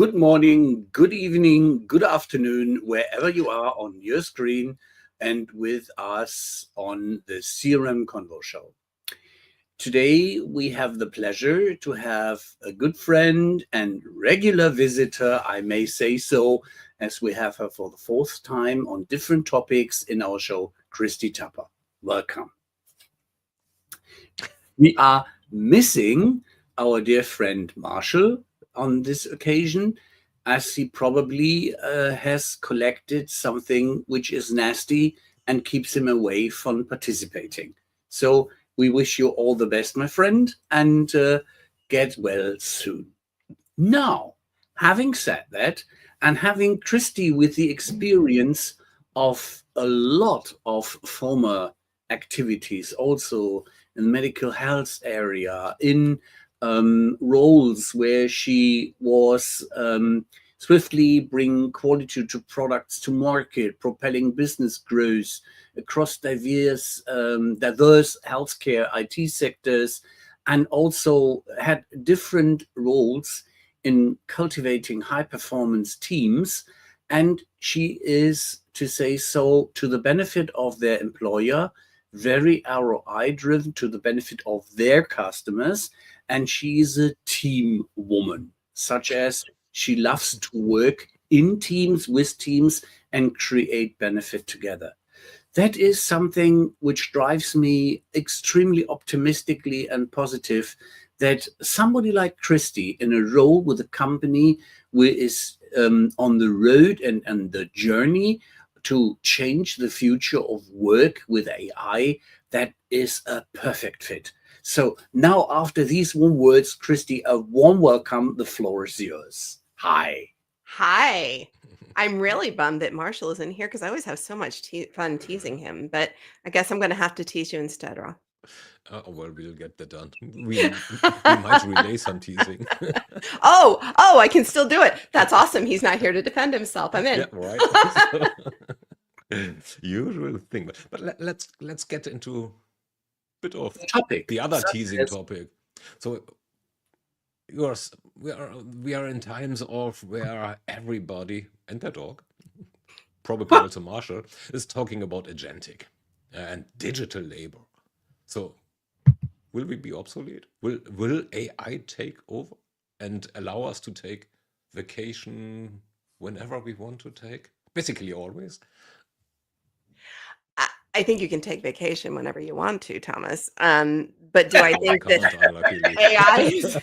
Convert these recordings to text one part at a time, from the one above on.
good morning, good evening, good afternoon, wherever you are on your screen and with us on the CRMKonvo show. Today, we have the pleasure to have a good friend and regular visitor, I may say so, as we have her for the fourth time on different topics in our show, Kristy Tupper. Welcome. We are missing our dear friend Marshall on this occasion, as he probably has collected something which is nasty and keeps him away from participating. So we wish you all the best, my friend, and get well soon. Now, having said that, and having Kristy with the experience of a lot of former activities, also in the medical health area, in roles where she was swiftly bringing quality to products to market, propelling business growth across diverse healthcare IT sectors, and also had different roles in cultivating high-performance teams. And she is, to say so, to the benefit of their employer, very ROI-driven, to the benefit of their customers. And she's a team woman, such as she loves to work in teams, with teams, and create benefit together. That is something which drives me extremely optimistically and positive, that somebody like Kristy in a role with a company who is on the road and the journey to change the future of work with AI, that is a perfect fit. So now, after these warm words, Kristy, a warm welcome. The floor is yours. Hi. Hi. I'm really bummed that Marshall isn't here because I always have so much fun teasing him, but I guess I'm going to have to tease you instead, Rob. Well, we'll get that done. We might relay some teasing. Oh, I can still do it. That's awesome. He's not here to defend himself. I'm in. Yeah, right. Usual thing, but let's get into a bit of Topic. the other teasing topic. So we are in times of where everybody and their dog, probably also Marshall, is talking about agentic and digital labor. So will we be obsolete? Will AI take over and allow us to take vacation whenever we want to take? Basically always. I think you can take vacation whenever you want to, Thomas. But do I think that AI is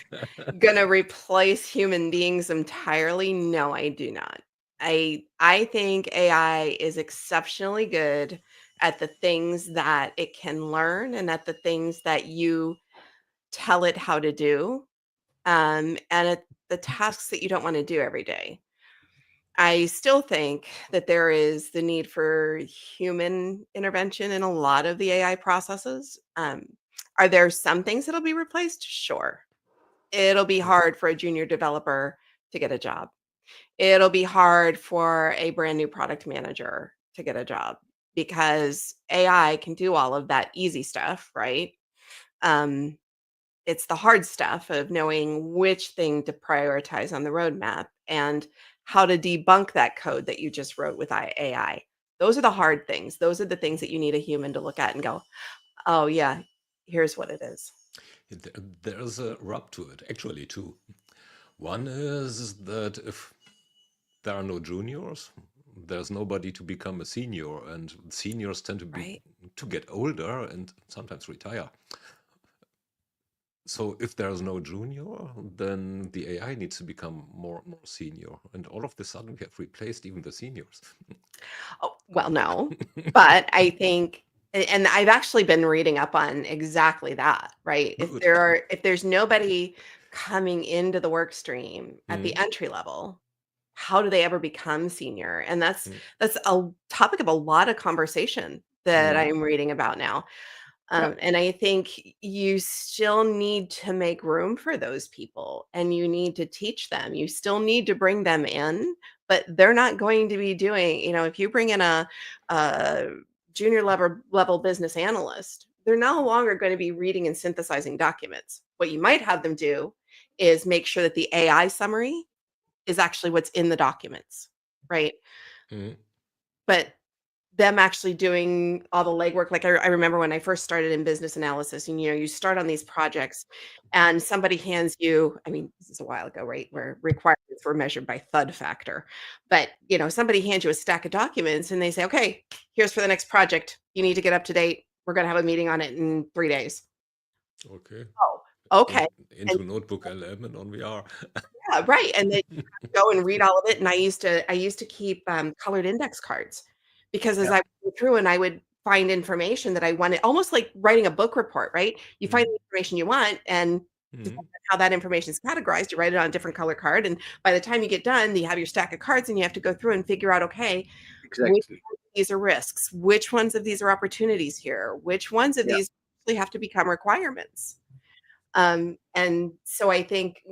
going to replace human beings entirely? No, I do not. I think AI is exceptionally good at the things that it can learn and at the things that you tell it how to do, and at the tasks that you don't want to do every day. I still think that there is the need for human intervention in a lot of the AI processes. Are there some things that'll be replaced? Sure. It'll be hard for a junior developer to get a job. It'll be hard for a brand new product manager to get a job because AI can do all of that easy stuff, right? It's the hard stuff of knowing which thing to prioritize on the roadmap and how to debunk that code that you just wrote with AI. Those are the hard things. Those are the things that you need a human to look at and go, oh, yeah, here's what it is. There's a rub to it, actually, two. One is that if there are no juniors, there's nobody to become a senior, and seniors tend to get older and sometimes retire. So if there's no junior, then the AI needs to become more senior. And all of a sudden, we have replaced even the seniors. Oh, well, no. But I think, and I've actually been reading up on exactly that, right? If there's nobody coming into the work stream at the entry level, how do they ever become senior? And that's a topic of a lot of conversation that I'm reading about now. And I think you still need to make room for those people and you need to teach them. You still need to bring them in, but they're not going to be doing, if you bring in a junior level business analyst, they're no longer going to be reading and synthesizing documents. What you might have them do is make sure that the AI summary is actually what's in the documents, right? Mhm. But them actually doing all the legwork, like I remember when I first started in business analysis, and you start on these projects and somebody hands you, I mean, this is a while ago, right? Where requirements were measured by thud factor. But somebody hands you a stack of documents and they say, okay, here's for the next project. You need to get up to date. We're going to have a meeting on it in 3 days. Okay. Oh, okay. Into Notebook LM and on VR. Yeah, right. And then you have to go and read all of it. And I used to keep colored index cards, because as Yeah. I went through and I would find information that I wanted, almost like writing a book report, right? You find the information you want, and depending Mhm. on how that information is categorized, you write it on a different color card. And by the time you get done, you have your stack of cards and you have to go through and figure out, okay, which Exactly. ones of these are risks? Which ones of these are opportunities here? Which ones of Yeah. these actually have to become requirements? And so I think,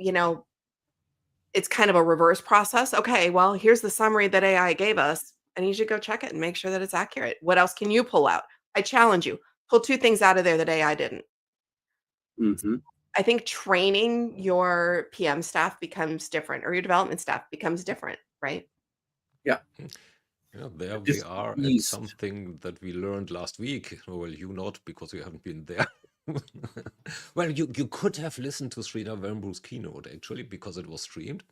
it's kind of a reverse process. Okay, well, here's the summary that AI gave us. I need you to go check it and make sure that it's accurate. What else can you pull out? I challenge you. Pull 2 things out of there that AI didn't. Hmm. I think training your PM staff becomes different, or your development staff becomes different, right? Yeah, there we This are at eased. something that we learned last week. Well, you not, because you haven't been there. Well, you could have listened to Sridhar Vembu's keynote, actually, because it was streamed.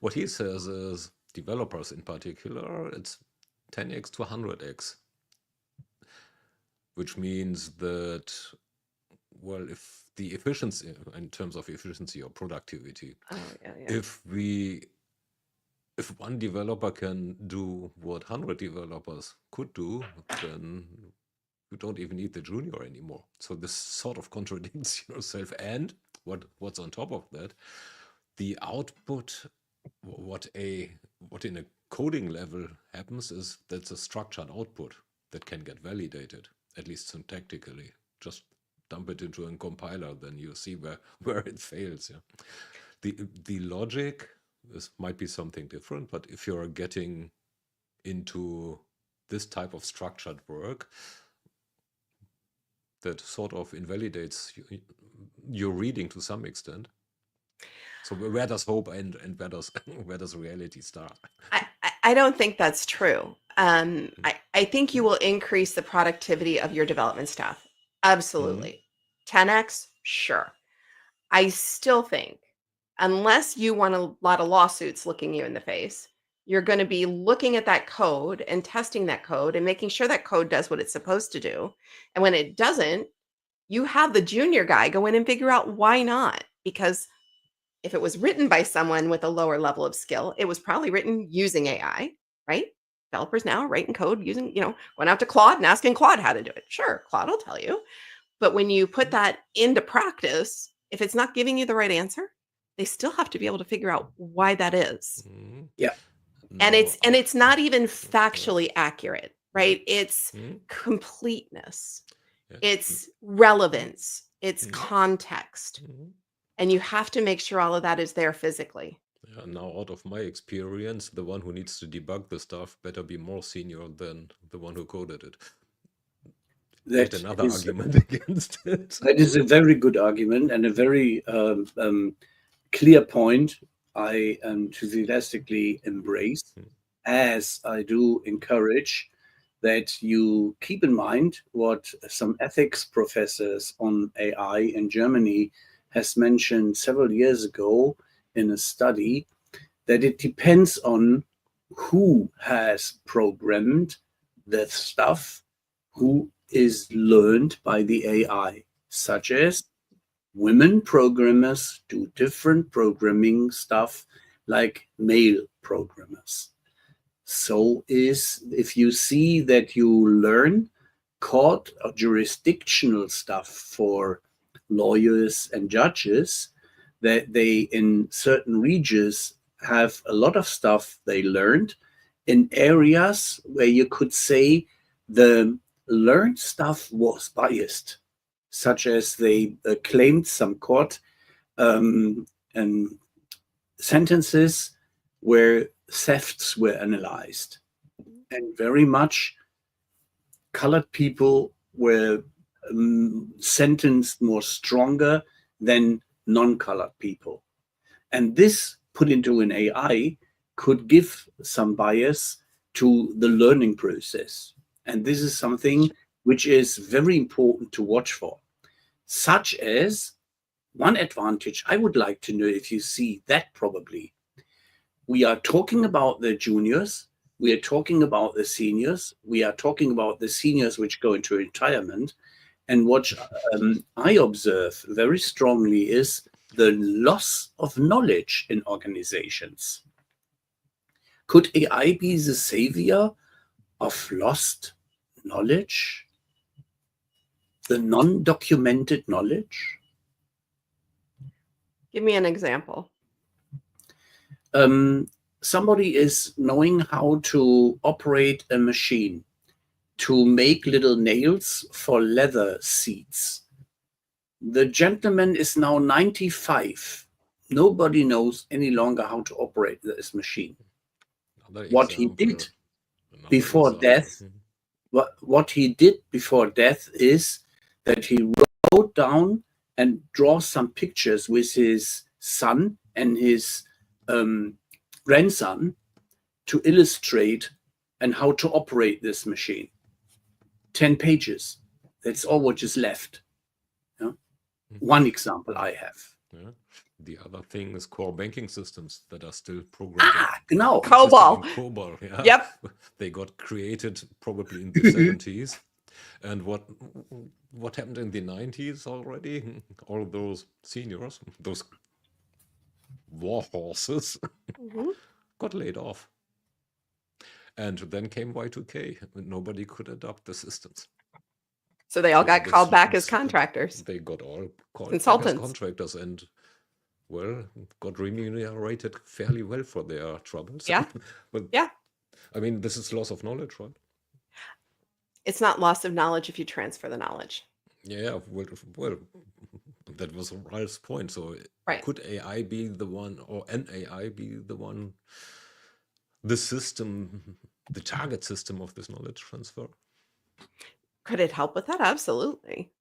What he says is, developers in particular, it's 10x to 100x. Which means that, well, if the efficiency, in terms of efficiency or productivity, Oh, yeah. if one developer can do what 100 developers could do, then you don't even need the junior anymore. So this sort of contradicts yourself. And what's on top of that, the output, what in a coding level happens is that's a structured output that can get validated, at least syntactically. Just dump it into a compiler, then you see where it fails. Yeah. The logic might be something different, but if you're getting into this type of structured work, that sort of invalidates your reading to some extent. So where does hope end, and where does reality start? I don't think that's true. I think you will increase the productivity of your development staff. Absolutely. 10x, sure. I still think, unless you want a lot of lawsuits looking you in the face, you're going to be looking at that code and testing that code and making sure that code does what it's supposed to do. And when it doesn't, you have the junior guy go in and figure out why not. Because if it was written by someone with a lower level of skill, it was probably written using AI, right? Developers now are writing code using, going out to Claude and asking Claude how to do it. Sure, Claude will tell you. But when you put that into practice, if it's not giving you the right answer, they still have to be able to figure out why that is. Yeah. And it's not even Yeah. factually accurate, right? It's Mhm. completeness. Yeah. It's relevance. It's Mhm. context. Mhm. And you have to make sure all of that is there physically. Yeah, now, out of my experience, the one who needs to debug the stuff better be more senior than the one who coded it. Yet That another is argument against it. that is a very good argument and a very clear point I enthusiastically embrace, as I do encourage that you keep in mind what some ethics professors on AI in Germany has mentioned several years ago in a study, that it depends on who has programmed the stuff, who is learned by the AI, such as women programmers do different programming stuff like male programmers. So if you see that you learn court or jurisdictional stuff for lawyers and judges, that they in certain regions have a lot of stuff they learned in areas where you could say the learned stuff was biased, such as they claimed some court and sentences where thefts were analyzed, and very much colored people were sentenced more stronger than non-colored people. And this put into an AI could give some bias to the learning process. And this is something which is very important to watch for. Such as one advantage I would like to know if you see that probably. We are talking about the juniors, we are talking about the seniors, we are talking about the seniors which go into retirement. And what I observe very strongly is the loss of knowledge in organizations. Could AI be the savior of lost knowledge? The non-documented knowledge? Give me an example. Somebody is knowing how to operate a machine to make little nails for leather seats. The gentleman is now 95. Nobody knows any longer how to operate this machine. What he did before death, what he did before death is that he wrote down and draw some pictures with his son and his grandson to illustrate and how to operate this machine. 10 pages. That's all what is left. Yeah? One example I have. Yeah. The other thing is core banking systems that are still programmed. Genau. COBOL. COBOL, yeah. Yep. They got created probably in the 70s. And what happened in the 90s already? All those seniors, those war horses, got laid off. And then came Y2K, and nobody could adopt the systems. So they all So got the called back as systems, contractors. They got all called back as Consultants. contractors and, well, got remunerated fairly well for their troubles. Yeah. But Yeah. I mean, this is loss of knowledge, right? It's not loss of knowledge if you transfer the knowledge. Yeah, well, that was Ralph's point. So Right. could AI be the one, or an AI be the one, the system, the target system of this knowledge transfer? Could it help with that? Absolutely.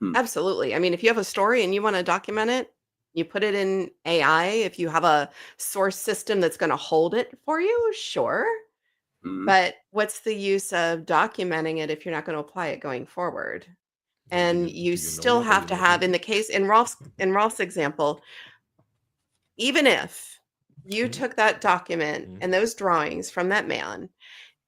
Hmm. Absolutely. I mean, if you have a story and you want to document it, you put it in AI. If you have a source system that's going to hold it for you, sure. But what's the use of documenting it if you're not going to apply it going forward? And Do you know still what? Are have you to looking have, in to? the case in Rolf's example, even if you Mhm. took that document Mhm. and those drawings from that man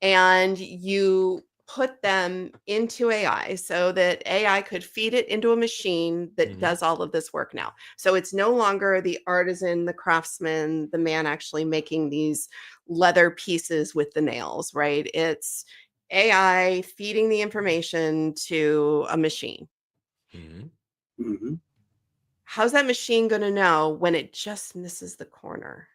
and you put them into AI so that AI could feed it into a machine that Mhm. does all of this work now. So it's no longer the artisan, the craftsman, the man actually making these leather pieces with the nails, right? It's AI feeding the information to a machine. Mhm. How's that machine going to know when it just misses the corner?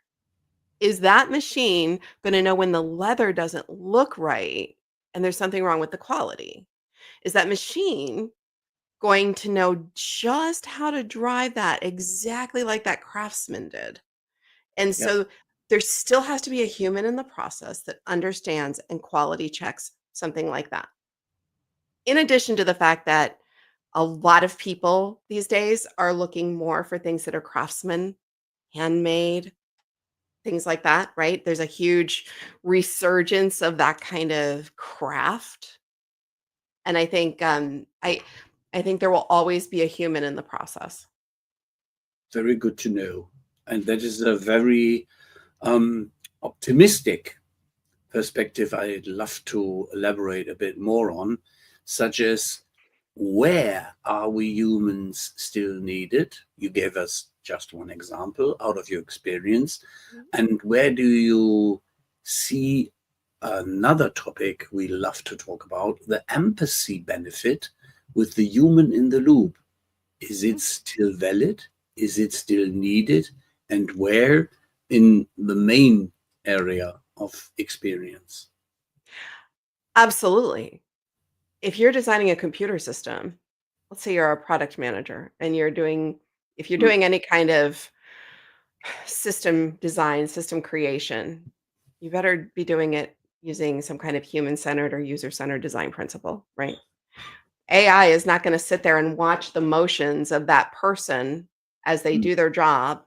Is that machine going to know when the leather doesn't look right and there's something wrong with the quality? Is that machine going to know just how to drive that exactly like that craftsman did? And Yeah. so there still has to be a human in the process that understands and quality checks something like that. In addition to the fact that a lot of people these days are looking more for things that are craftsman, handmade, things like that, right? There's a huge resurgence of that kind of craft. And I think I think there will always be a human in the process. Very good to know. And that is a very optimistic perspective I'd love to elaborate a bit more on, such as where are we humans still needed? You gave us just one example out of your experience. And where do you see another topic we love to talk about, the empathy benefit with the human in the loop? Is it still valid? Is it still needed? And where in the main area of experience? Absolutely. If you're designing a computer system, let's say you're a product manager and if you're doing any kind of system design, system creation, you better be doing it using some kind of human-centered or user-centered design principle, right? AI is not going to sit there and watch the motions of that person as they do their job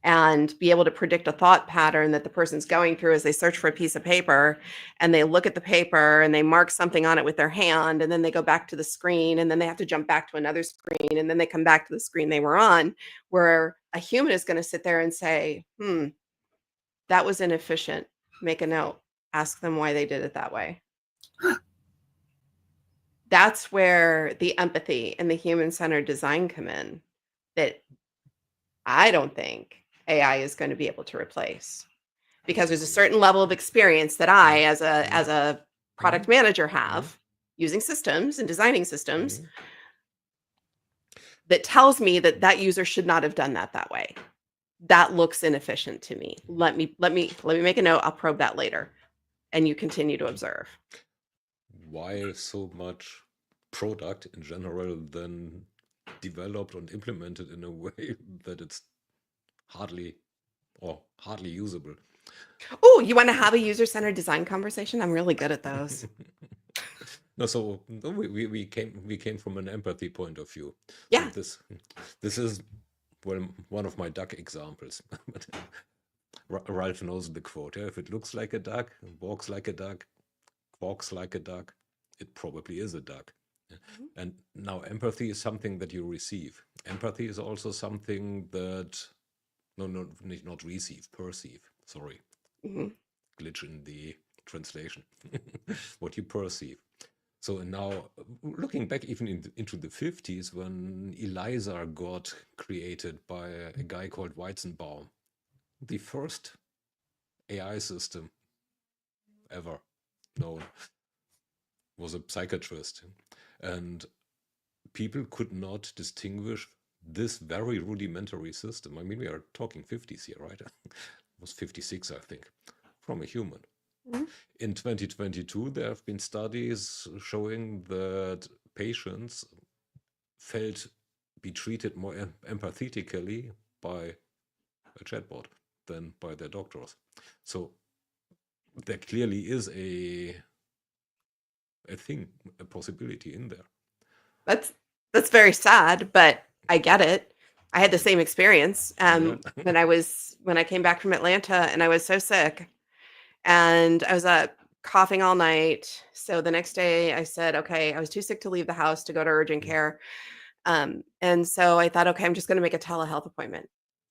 and be able to predict a thought pattern that the person's going through as they search for a piece of paper, and they look at the paper and they mark something on it with their hand, and then they go back to the screen, and then they have to jump back to another screen, and then they come back to the screen they were on, where a human is going to sit there and say, that was inefficient. Make a note. Ask them why they did it that way. That's where the empathy and the human-centered design come in, that I don't think AI is going to be able to replace, because there's a certain level of experience that I, as a product manager, have using systems and designing systems that tells me that that user should not have done that way. That looks inefficient to me. Let me make a note. I'll probe that later. And you continue to observe. Why so much product in general then developed and implemented in a way that it's hardly usable? Oh, you want to have a user-centered design conversation? I'm really good at those. No, so we came from an empathy point of view. Yeah. So this is, well, one of my duck examples. Ralph knows the quote. If it looks like a duck, walks like a duck, quacks like a duck, it probably is a duck. And now empathy is something that you receive. Empathy is also something that, not receive, perceive. Sorry. Glitch in the translation. What you perceive. So now, looking back even into the 50s, when ELIZA got created by a guy called Weizenbaum, the first AI system ever known was a psychiatrist. And people could not distinguish this very rudimentary system. I mean, we are talking 50s here, right? It was 56, I think, from a human. In 2022, there have been studies showing that patients felt be treated more empathetically by a chatbot than by their doctors. So there clearly is a thing, a possibility in there. That's very sad, but I get it. I had the same experience when I came back from Atlanta, and I was so sick, and I was coughing all night. So the next day I said, okay, I was too sick to leave the house to go to urgent care. And so I thought, okay, I'm just going to make a telehealth appointment.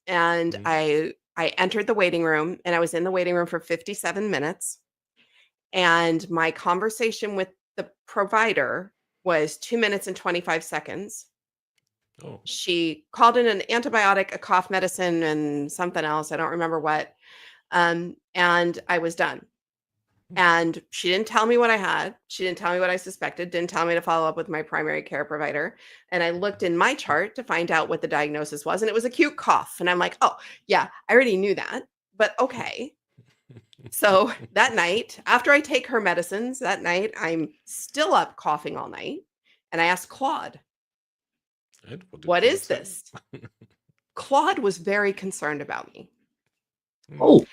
And I entered the waiting room, and I was in the waiting room for 57 minutes. And my conversation with the provider was 2 minutes and 25 seconds. Oh. She called in an antibiotic, a cough medicine, and something else. I don't remember what. And I was done. And she didn't tell me what I had. She didn't tell me what I suspected, didn't tell me to follow up with my primary care provider. And I looked in my chart to find out what the diagnosis was. And it was acute cough. And I'm like, oh, yeah, I already knew that. But okay. So that night, after I take her medicines, that night, I'm still up coughing all night. And I asked Claude, what is this? Claude was very concerned about me. Oh,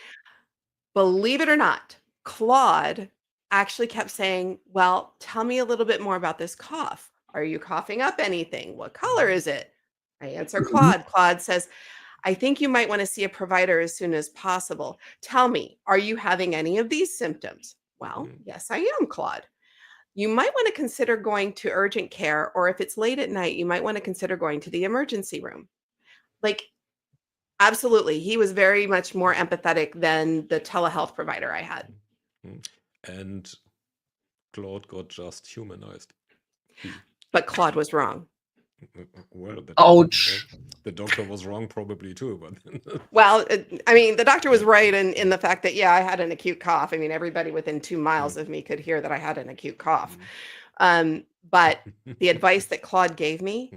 Believe it or not, Claude actually kept saying, well, tell me a little bit more about this cough. Are you coughing up anything? What color is it? I answer Claude. Claude says, I think you might want to see a provider as soon as possible. Tell me, are you having any of these symptoms? Well, yes, I am, Claude. You might want to consider going to urgent care, or if it's late at night, you might want to consider going to the emergency room. Like, absolutely. He was very much more empathetic than the telehealth provider I had. And Claude got just humanized. But Claude was wrong. Well, ouch. The doctor was wrong probably too. But well, I mean, the doctor was right in the fact that, yeah, I had an acute cough. I mean, everybody within 2 miles of me could hear that I had an acute cough. But the advice that Claude gave me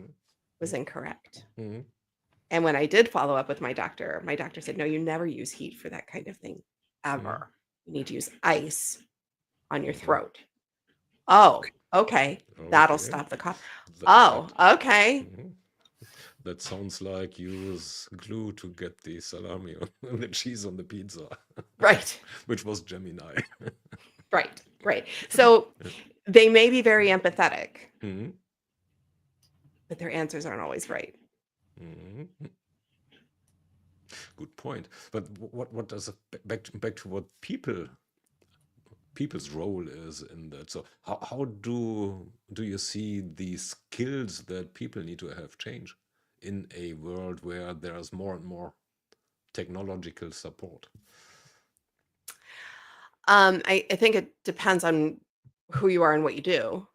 was incorrect. And when I did follow up with my doctor said, no, you never use heat for that kind of thing, ever. You need to use ice on your throat. Oh, okay. That'll stop the cough. Okay. That sounds like use glue to get the salami and the cheese on the pizza. Right. Which was Gemini. Right. So they may be very empathetic, but their answers aren't always right. Good point. But what does back to what people's role is in that? So how do you see the skills that people need to have change in a world where there's more and more technological support? I think it depends on who you are and what you do,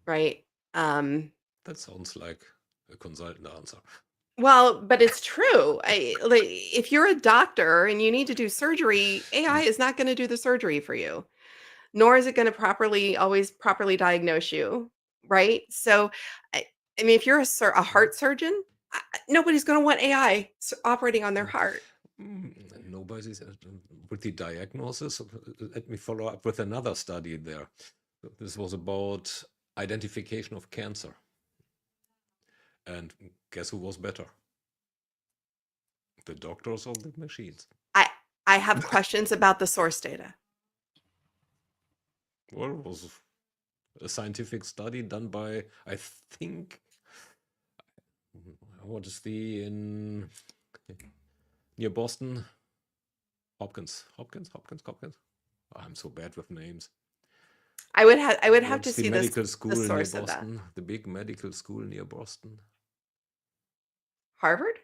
right? That sounds like a consultant answer. Well, but it's true. If you're a doctor and you need to do surgery, AI is not going to do the surgery for you, nor is it going to always properly diagnose you, right? So, I mean, if you're a heart surgeon, nobody's going to want AI operating on their heart. Nobody's with the diagnosis. Let me follow up with another study there. This was about identification of cancer. And guess who was better? The doctors or the machines? I have questions about the source data. Well, it was a scientific study done by, I think, what is near Boston? Hopkins. I'm so bad with names. I would have to What's the see medical school the near source of that. Boston? The big medical school near Boston. Harvard?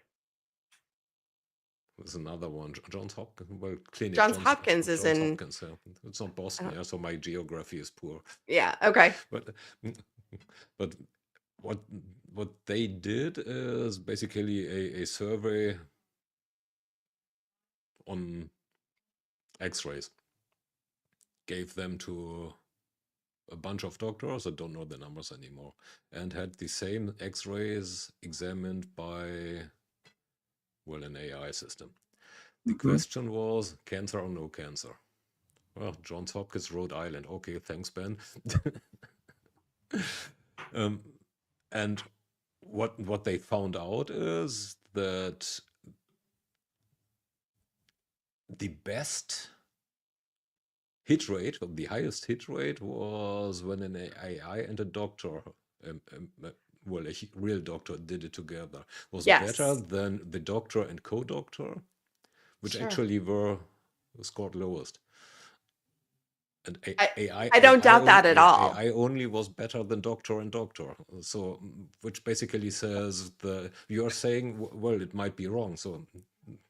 There's another one. Johns Hopkins. Well, clinic. Johns Hopkins is Johns in. Hopkins, yeah. It's not Boston, yeah. So my geography is poor. Yeah. Okay. But what they did is basically a survey on X-rays. Gave them to a bunch of doctors, I don't know the numbers anymore, and had the same X-rays examined by, well, an AI system. The question was, cancer or no cancer? Well, Johns Hopkins, Rhode Island. Okay, thanks, Ben. And what they found out is that the best hit rate, the highest hit rate, was when an AI and a doctor, well, a real doctor did it together, was better than the doctor and co-doctor, which actually were scored lowest. And I don't doubt that at all. AI only was better than doctor and doctor. So, which basically says you're saying, well, it might be wrong. So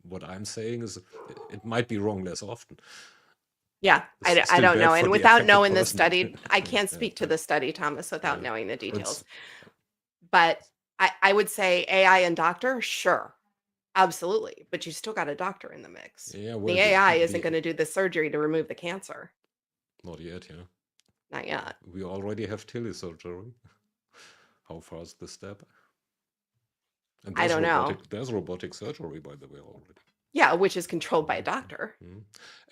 what I'm saying is it might be wrong less often. Yeah, I don't know. And without knowing the study, I can't speak to the study, Thomas, without knowing the details. But I would say AI and doctor, sure. Absolutely. But you still got a doctor in the mix. Yeah, well, the AI isn't going to do the surgery to remove the cancer. Not yet, yeah. Not yet. We already have telesurgery. How far is the step? And I don't know. There's robotic surgery, by the way, already. Yeah, which is controlled by a doctor.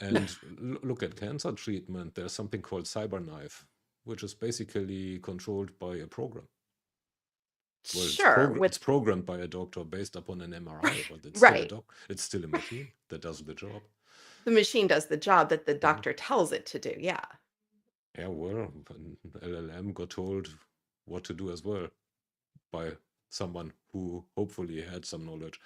And look at cancer treatment. There's something called CyberKnife, which is basically controlled by a program. Well, sure. It's programmed by a doctor based upon an MRI, but it's it's still a machine that does the job. The machine does the job that the doctor tells it to do, yeah. Yeah, well, an LLM got told what to do as well by someone who hopefully had some knowledge,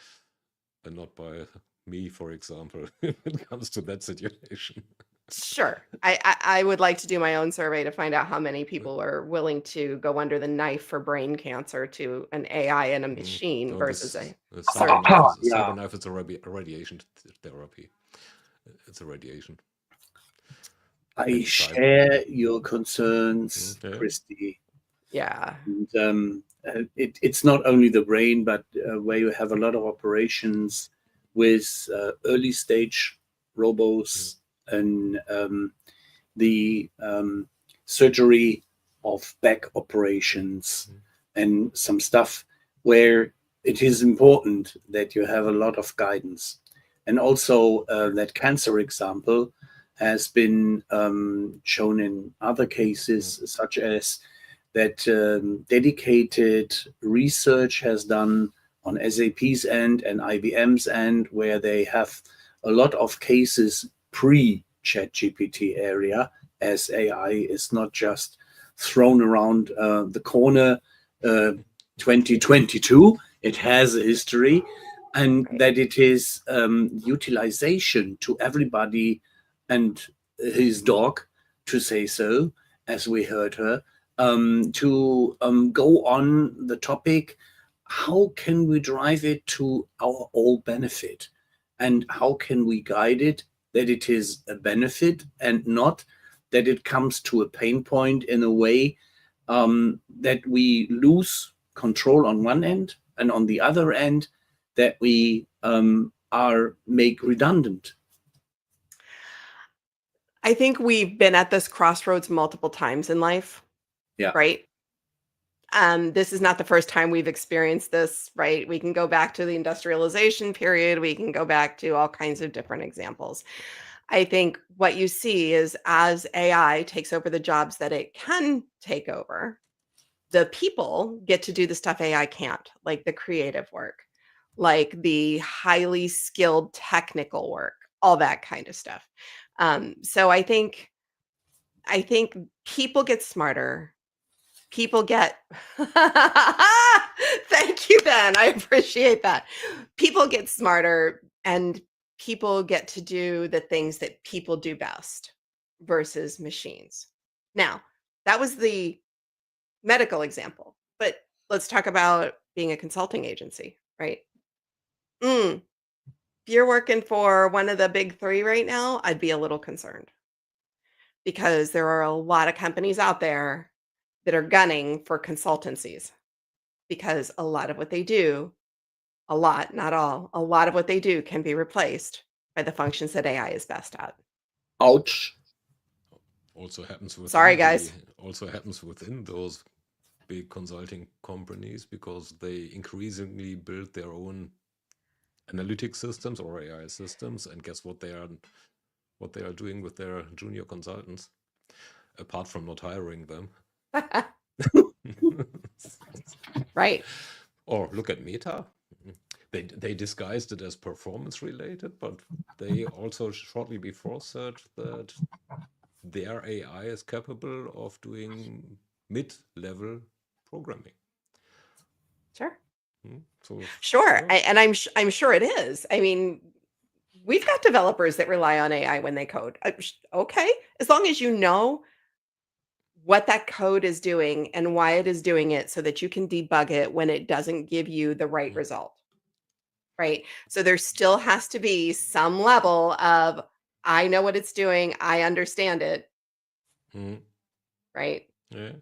and not by me, for example, when it comes to that situation. Sure. I would like to do my own survey to find out how many people are willing to go under the knife for brain cancer to an AI and a machine versus a CyberKnife is a radiation therapy. It's a radiation. I share your concerns, Kristy. Yeah. And, it's not only the brain, but where you have a lot of operations with early stage robos and the surgery of back operations and some stuff where it is important that you have a lot of guidance. And also that cancer example has been shown in other cases, such as that dedicated research has done on SAP's end and IBM's end, where they have a lot of cases pre-ChatGPT area, as AI is not just thrown around the corner 2022. It has a history, and Right. that it is utilization to everybody and his dog, to say so, as we heard her, to go on the topic, how can we drive it to our all benefit? And how can we guide it that it is a benefit and not that it comes to a pain point in a way that we lose control on one end, and on the other end, that we are make redundant. I think we've been at this crossroads multiple times in life, Yeah. right? This is not the first time we've experienced this, right? We can go back to the industrialization period. We can go back to all kinds of different examples. I think what you see is as AI takes over the jobs that it can take over, the people get to do the stuff AI can't, like the creative work, like the highly skilled technical work, all that kind of stuff. So I think people get smarter. People get thank you, Ben. I appreciate that. People get smarter and people get to do the things that people do best versus machines. Now, that was the medical example, but let's talk about being a consulting agency, right? If you're working for one of the big three right now, I'd be a little concerned because there are a lot of companies out there that are gunning for consultancies because a lot of what they do, a lot, not all, a lot of what they do can be replaced by the functions that AI is best at. Ouch. Also happens within Sorry, guys. also happens within those big consulting companies because they increasingly build their own analytic systems or AI systems, and guess what they are doing with their junior consultants, apart from not hiring them. Right. Or look at Meta. They disguised it as performance related, but they also shortly before said that their AI is capable of doing mid-level programming. Sure. So Sure. yeah. And I'm sure it is. I mean, we've got developers that rely on AI when they code. Okay. As long as you know what that code is doing and why it is doing it so that you can debug it when it doesn't give you the right result. Right. So there still has to be some level of, I know what it's doing. I understand it. Mhm. Right. Yeah.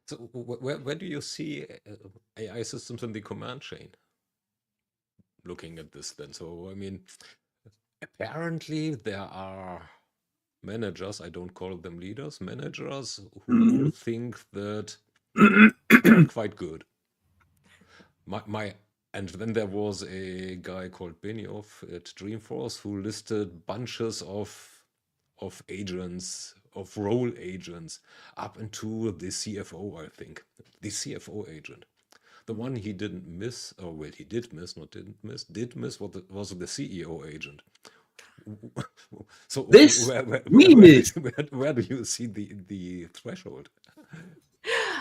So where do you see AI systems in the command chain? Looking at this then. So, I mean, apparently there are managers, I don't call them leaders, managers who think that they're quite good. And then there was a guy called Benioff at Dreamforce who listed bunches of agents, of role agents, up into the CFO, I think. The CFO agent. The one he didn't miss, or well, he did miss, not didn't miss, did miss what was the CEO agent. So This we miss where do you see the threshold?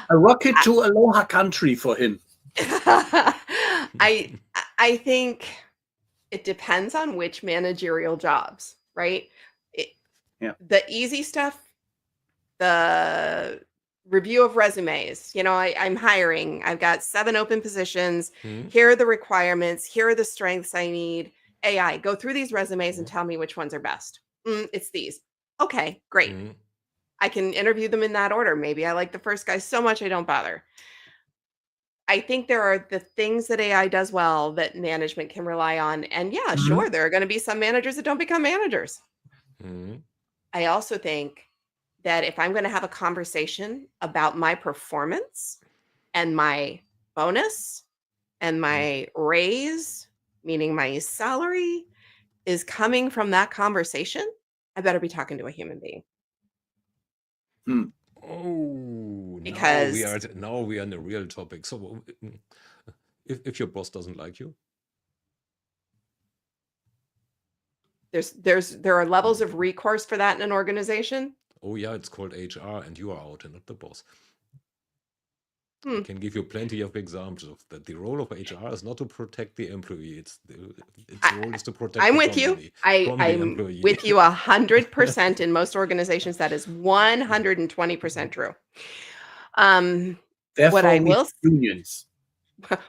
a rocket to Aloha country for him. I think it depends on which managerial jobs, right? Yeah. The easy stuff, the review of resumes. I'm hiring. I've got 7 open positions. Here are the requirements. Here are the strengths I need. AI, go through these resumes and tell me which ones are best. It's these. Okay, great. I can interview them in that order. Maybe I like the first guy so much I don't bother. I think there are the things that AI does well that management can rely on. And yeah, sure, there are going to be some managers that don't become managers. I also think that if I'm going to have a conversation about my performance and my bonus and my raise, meaning my salary, is coming from that conversation, I better be talking to a human being. Oh, Because now we are in a real topic. So if your boss doesn't like you, there are levels of recourse for that in an organization. oh yeah, it's called HR and you are out and not the boss. I can give you plenty of examples of that. The role of HR is not to protect the employee. Its role is to protect I'm the with you. company from the I'm employee. with you 100% in most organizations. That is 120% true. What Therefore, I we will have unions.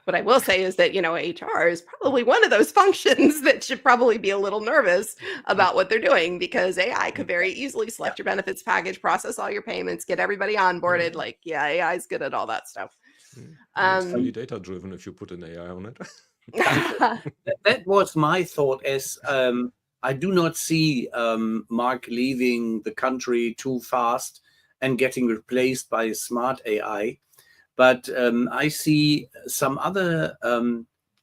what I will say is that, HR is probably one of those functions that should probably be a little nervous about what they're doing, because AI could very easily select your benefits package, process all your payments, get everybody onboarded. Like, AI is good at all that stuff. It's fully data driven if you put an AI on it. That was my thought, as I do not see Mark leaving the country too fast and getting replaced by a smart AI. But I see some other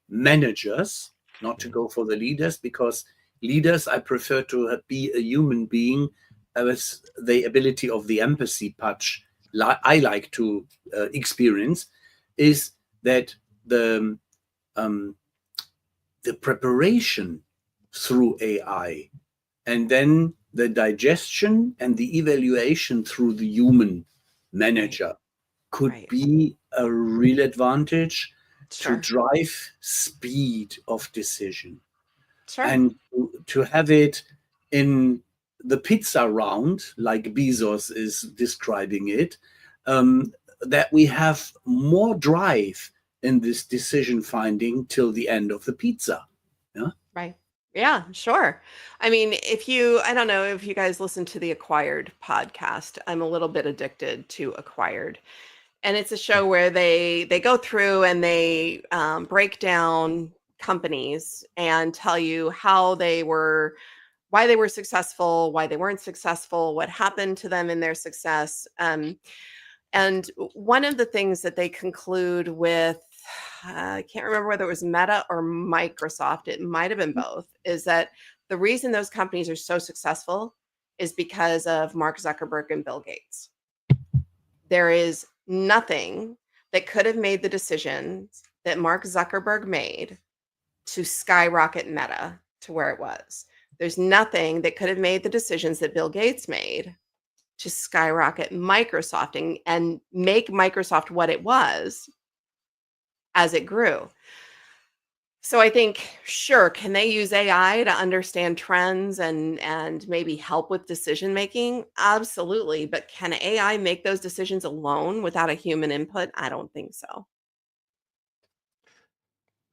managers, not to go for the leaders, because leaders, I prefer to be a human being with the ability of the empathy touch I like to experience, is that the preparation through AI and then the digestion and the evaluation through the human manager could Right. be a real advantage Sure. to drive speed of decision. Sure. And to have it in the pizza round, like Bezos is describing it, that we have more drive in this decision finding till the end of the pizza. Yeah. Right. Yeah, sure. I mean, I don't know if you guys listen to the Acquired podcast. I'm a little bit addicted to Acquired. And it's a show where they go through and they break down companies and tell you why they were successful, why they weren't successful, what happened to them in their success. And one of the things that they conclude with, I can't remember whether it was Meta or Microsoft, it might have been both, is that the reason those companies are so successful is because of Mark Zuckerberg and Bill Gates. There is nothing that could have made the decisions that Mark Zuckerberg made to skyrocket Meta to where it was. There's nothing that could have made the decisions that Bill Gates made to skyrocket Microsoft and make Microsoft what it was as it grew. So I think, sure, can they use AI to understand trends and maybe help with decision making? Absolutely. But can AI make those decisions alone without a human input? I don't think so.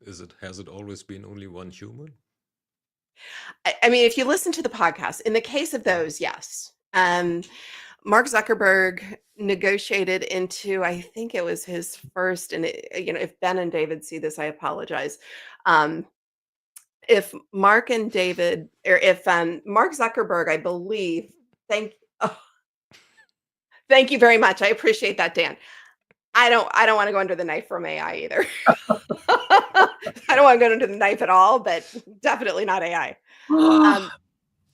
Has it always been only one human? I mean, if you listen to the podcast, in the case of those, yes. Mark Zuckerberg negotiated into, I think it was his first, and if Ben and David see this, I apologize. If Mark and David, or if Mark Zuckerberg, I believe, thank you very much. I appreciate that, Dan. I don't want to go under the knife from AI either. I don't want to go under the knife at all, but definitely not AI.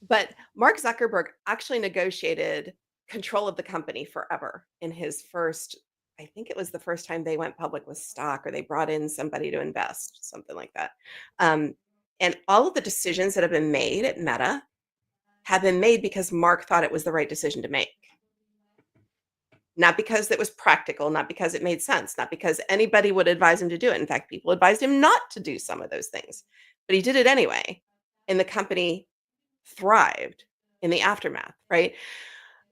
But Mark Zuckerberg actually negotiated control of the company forever in his first, I think it was the first time they went public with stock, or they brought in somebody to invest, something like that. And all of the decisions that have been made at Meta have been made because Mark thought it was the right decision to make. Not because it was practical, not because it made sense, not because anybody would advise him to do it. In fact, people advised him not to do some of those things, but he did it anyway. And the company thrived in the aftermath, right?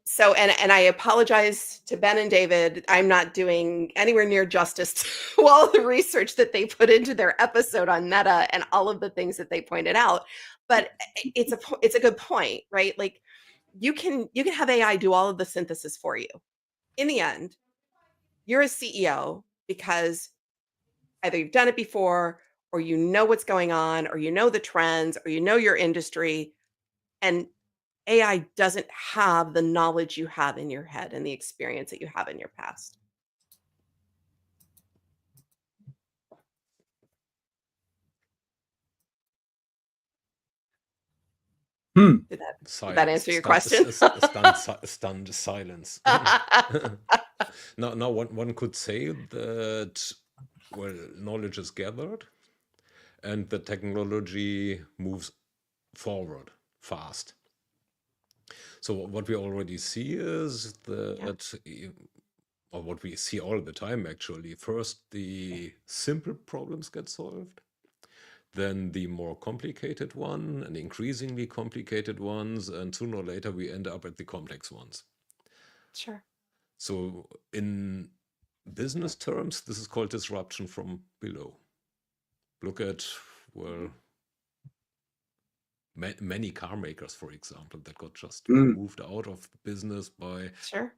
So, and I apologize to Ben and David. I'm not doing anywhere near justice to all the research that they put into their episode on Meta and all of the things that they pointed out. But it's a good point, right? Like you can have AI do all of the synthesis for you. In the end, you're a CEO because either you've done it before, or you know what's going on, or you know the trends, or you know your industry, and AI doesn't have the knowledge you have in your head and the experience that you have in your past. Did that answer your question? Stunned silence. Now one could say that, well, knowledge is gathered and the technology moves forward fast. So what we already see is that or what we see all the time actually. First, the simple problems get solved, then the more complicated one, and increasingly complicated ones, and sooner or later we end up at the complex ones. Sure. So in business terms, this is called disruption from below. Look at, well, many car makers, for example, that got just moved out of business by Sure.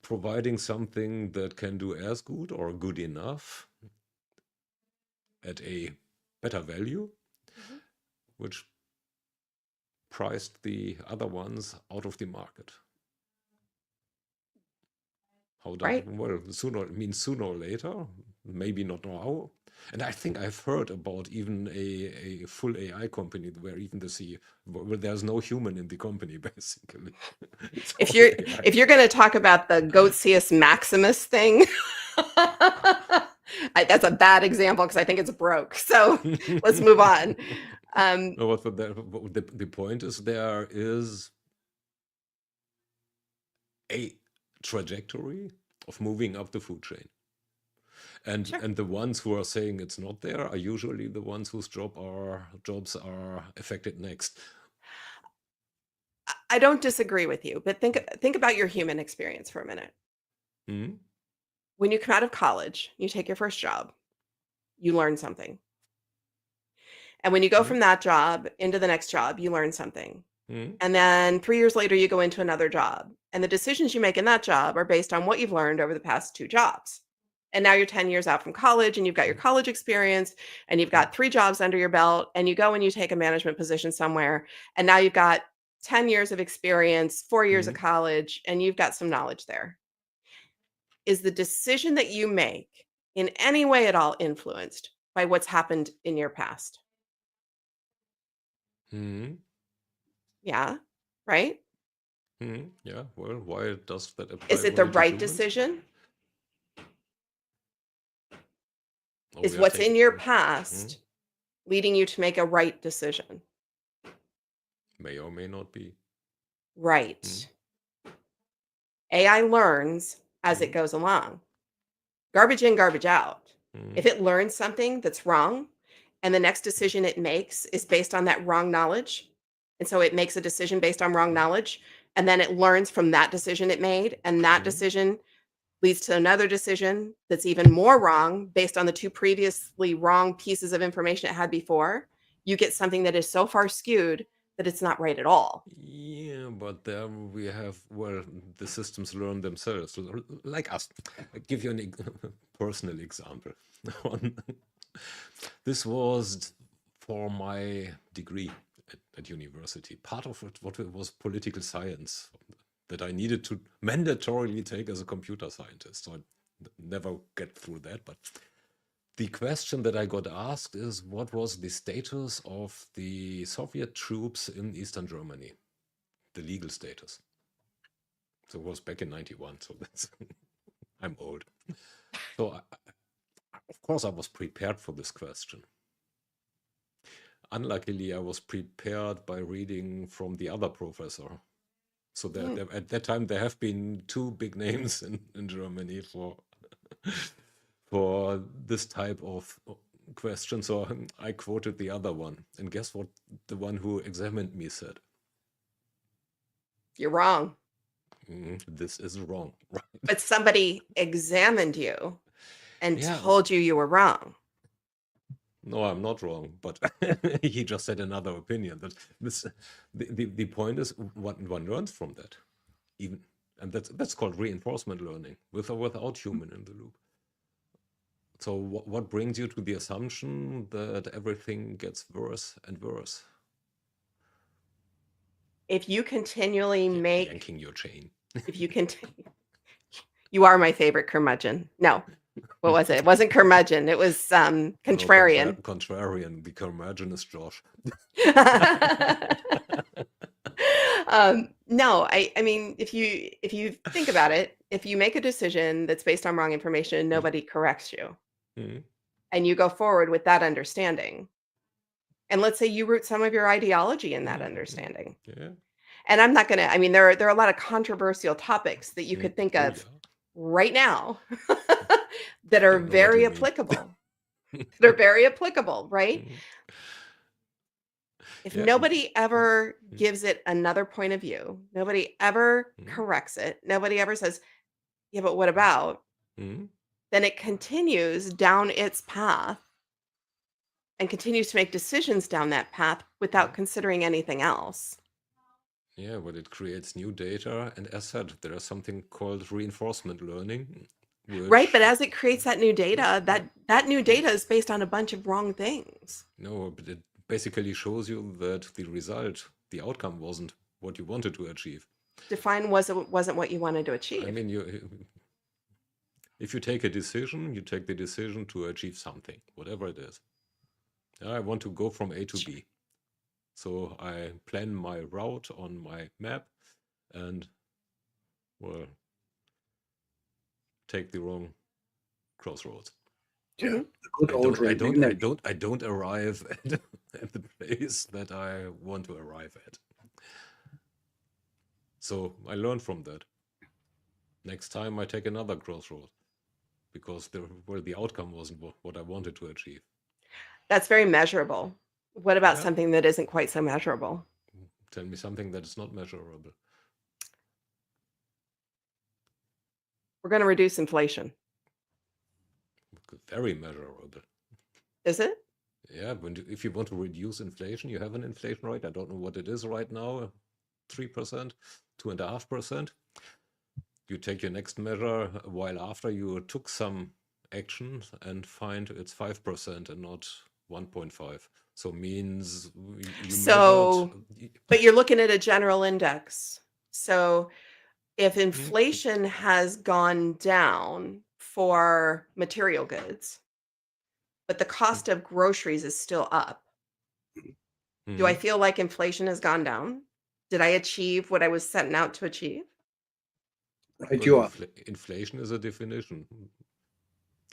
providing something that can do as good or good enough at a better value, which priced the other ones out of the market. How does Right. well, sooner or later, maybe not now. And I think I've heard about even a full AI company where even the CEO, well, there's no human in the company basically. It's If all you're AI. if you're going to talk about the Goatsius Maximus thing, that's a bad example because I think it's broke. So let's move on. No, but the point is there is a trajectory of moving up the food chain. And Sure. and the ones who are saying it's not there are usually the ones whose jobs are affected next. I don't disagree with you, but think about your human experience for a minute. Hmm? When you come out of college, you take your first job, you learn something. And when you go Hmm? from that job into the next job, you learn something. Hmm? And then 3 years later, you go into another job. And the decisions you make in that job are based on what you've learned over the past 2 jobs. And now you're 10 years out from college and you've got your college experience and you've got 3 jobs under your belt and you go and you take a management position somewhere. And now you've got 10 years of experience, 4 years of Hmm? college, and you've got some knowledge there. Is the decision that you make in any way at all influenced by what's happened in your past? Hmm? Yeah, right? Hmm? Yeah, well, why does that apply Is it the only to right humans? decision? Oh, Is we are what's in taking your Hmm? past leading you to make a right decision? May or may not be. Right. AI learns as it Hmm? goes along. Garbage in, garbage out. Hmm? If it learns something that's wrong and the next decision it makes is based on that wrong knowledge, and so it makes a decision based on wrong knowledge, and then it learns from that decision it made, and that Hmm? decision leads to another decision that's even more wrong based on the 2 previously wrong pieces of information it had before, you get something that is so far skewed that it's not right at all. Yeah, but there we have, well, the systems learn themselves, like us. I'll give you a personal example. This was for my degree at university. Part of it, what it was political science that I needed to mandatorily take as a computer scientist. So I never get through that, but the question that I got asked is, what was the status of the Soviet troops in Eastern Germany? The legal status. So it was back in 91, so that's I'm old. So of course I was prepared for this question. Unluckily, I was prepared by reading from the other professor. So at that time there have been 2 big names in Germany for this type of question. So I quoted the other one. And guess what the one who examined me said? You're wrong. This is wrong. Right? But somebody examined you and Yeah. told you were wrong. No, I'm not wrong, but he just said another opinion. That the point is one learns from that, even, and that's called reinforcement learning, with or without human in the loop. So what brings you to the assumption that everything gets worse and worse? If you continually make Yanking your chain. if you continue you are my favorite curmudgeon. No. What was it? It wasn't curmudgeon. It was contrarian. No, contrarian. The curmudgeon is Josh. No, I mean, if you think about it, if you make a decision that's based on wrong information, nobody corrects you, Mhm. and you go forward with that understanding. And let's say you root some of your ideology in that understanding. Yeah. And I'm not gonna, I mean, there are a lot of controversial topics that you could think Oh, of yeah. right now that are Don't know what very you mean. applicable. They're very applicable, right? Mhm. If Yeah. nobody ever Mhm. gives it another point of view, nobody ever Mhm. corrects it, nobody ever says, yeah, but what about? Mhm. Then it continues down its path and continues to make decisions down that path without Mhm. considering anything else. Yeah, but it creates new data, and as said, there is something called reinforcement learning, Right, but which as it creates that new data, that new data is based on a bunch of wrong things. no, but it basically shows you that the result, the outcome wasn't what you wanted to achieve. Define wasn't what you wanted to I achieve. mean, if you take a decision, you take the decision to achieve something, whatever it is. I want to go from A to B. So I plan my route on my map and, well, take the wrong crossroads. Yeah, Mhm. the good old redundancy. I don't arrive at the place that I want to arrive at. So I learned from that. Next time I take another crossroad because the outcome wasn't what I wanted to achieve. That's very measurable. What about Yeah. something that isn't quite so measurable? Tell me something that is not measurable. We're going to reduce inflation. Very measurable. Is it? Yeah, if you want to reduce inflation, you have an inflation rate. I don't know what it is right now, 3%, 2.5%. You take your next measure a while after you took some action and find it's 5% and not 1.5. So means you So, measured. but you're looking at a general index. So if Mhm. inflation has gone down for material goods, but the cost of groceries is still up, do I Mhm. feel like inflation has gone down? Did I achieve what I was setting out to achieve? Right, Well, you are. inflation is a definition.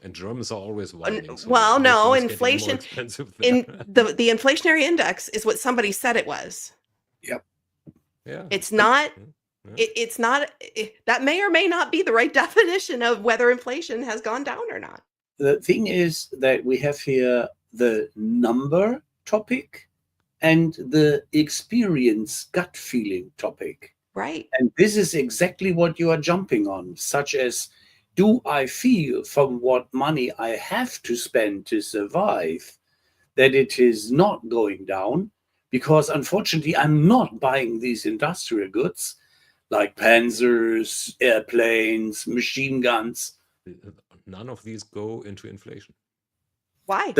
And Germans are always N- whining, so Well, no, everything's getting more inflation expensive there. the inflationary index is what somebody said it was. Yep. Yeah. It's not Yeah. it's not that may or may not be the right definition of whether inflation has gone down or not. The thing is that we have here the number topic and the experience gut feeling topic. Right. And this is exactly what you are jumping on, such as, do I feel from what money I have to spend to survive that it is not going down? Because unfortunately, I'm not buying these industrial goods like panzers, airplanes, machine guns. None of these go into inflation. Why?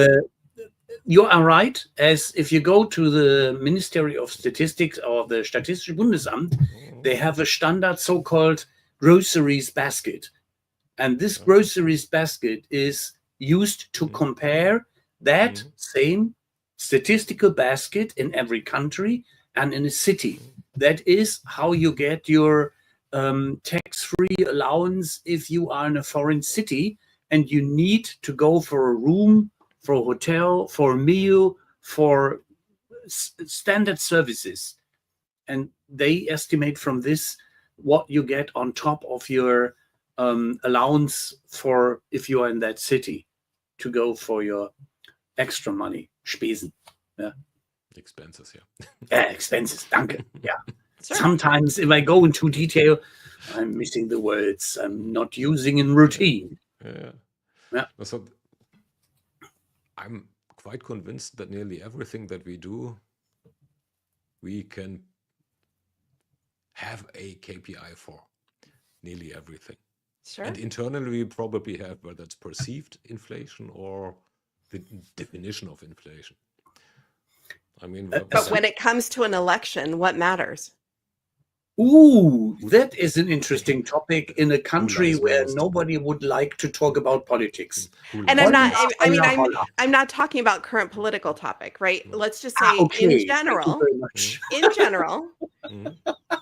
You are right, as if you go to the Ministry of Statistics or the Statistische Bundesamt, they have a standard so-called groceries basket. And this groceries basket is used to compare that same statistical basket in every country and in a city. That is how you get your tax-free allowance if you are in a foreign city and you need to go for a room, for a hotel, for a meal, for standard services. And they estimate from this what you get on top of your allowance for if you are in that city to go for your extra money, Spesen. Yeah. Expenses, yeah. Expenses, danke. Yeah. Sure. Sometimes if I go into detail, I'm missing the words I'm not using in routine. Yeah. So I'm quite convinced that nearly everything that we do, we can have a KPI for. Nearly everything. Sure. And internally, we probably have whether it's perceived inflation or the definition of inflation. I mean, But when it comes to an election, what matters? Ooh, that is an interesting topic in a country lies where most? nobody would like to talk about politics. And I'm not Holla, I mean holla, holla. I'm not talking about current political topic, right? Let's just say Okay. in Thank you general, very much.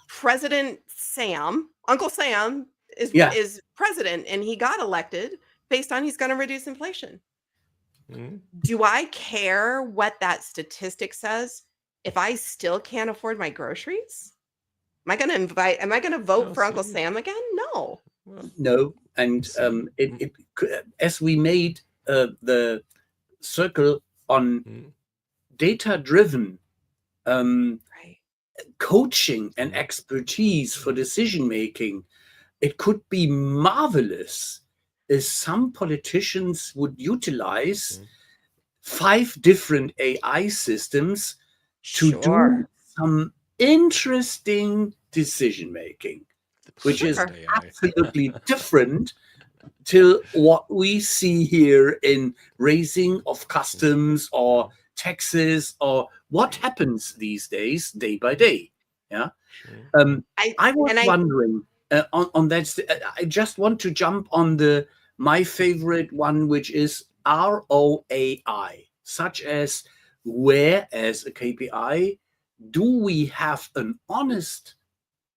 President Sam, Uncle Sam Yeah. is president and he got elected based on he's going to reduce inflation. Do I care what that statistic says if I still can't afford my groceries? Am I going to vote for Uncle Sam again? No. No. And as we made the circle on data-driven Right. coaching and expertise for decision making, it could be marvelous if some politicians would utilize 5 different AI systems to do Sure. some interesting decision making, which is Sure. absolutely different to what we see here in raising of customs or taxes or what happens these days day by day. Yeah. I was wondering on that. I just want to jump on my favorite one, which is ROAI, such as where, as a KPI, do we have an honest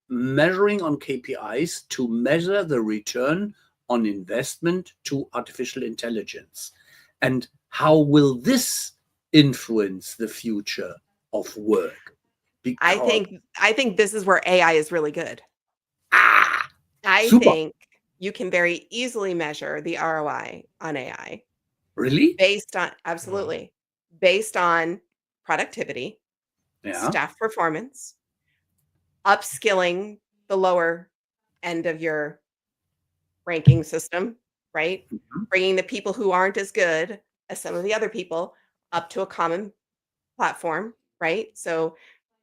measuring on KPIs to measure the return on investment to artificial intelligence? And how will this influence the future of work? I think this is where AI is really good. I super. think you can very easily measure the ROI on AI Really? based on based on productivity, Yeah. staff performance, upskilling the lower end of your ranking system, right? Bringing the people who aren't as good as some of the other people up to a common platform, right? So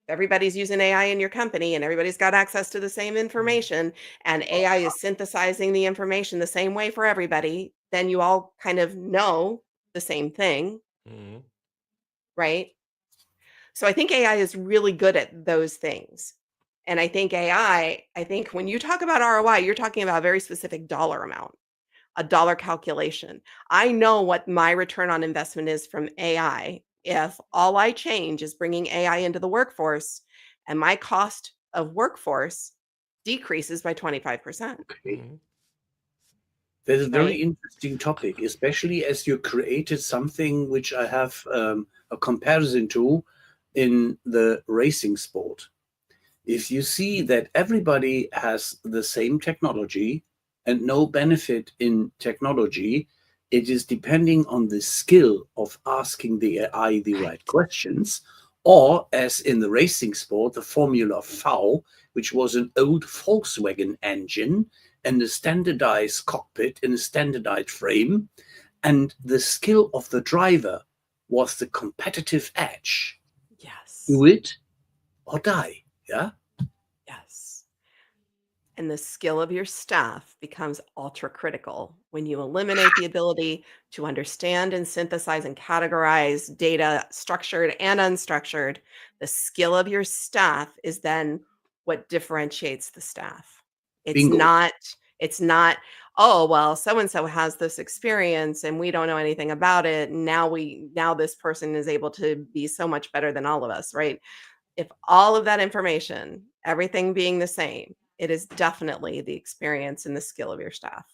everybody's using AI in your company and everybody's got access to the same information and AI is synthesizing the information the same way for everybody, then you all kind of know the same thing, right? So I think AI is really good at those things. And I think when you talk about ROI, you're talking about a very specific dollar amount, a dollar calculation. I know what my return on investment is from AI if all I change is bringing AI into the workforce and my cost of workforce decreases by 25%. Okay. That is a very Right? interesting topic, especially as you created something which I have a comparison to in the racing sport. If you see that everybody has the same technology and no benefit in technology, it is depending on the skill of asking the AI the right questions, or as in the racing sport, the Formula V, which was an old Volkswagen engine and a standardized cockpit in a standardized frame, and the skill of the driver was the competitive edge. Yes. Do it or die. Yeah. Yes. And the skill of your staff becomes ultra critical when you eliminate the ability to understand and synthesize and categorize data, structured and unstructured. The skill of your staff is then what differentiates the staff. It's Bingo. not, oh, well, so and so has this experience and we don't know anything about it. Now this person is able to be so much better than all of us, right? If all of that information, everything being the same, it is definitely the experience and the skill of your staff.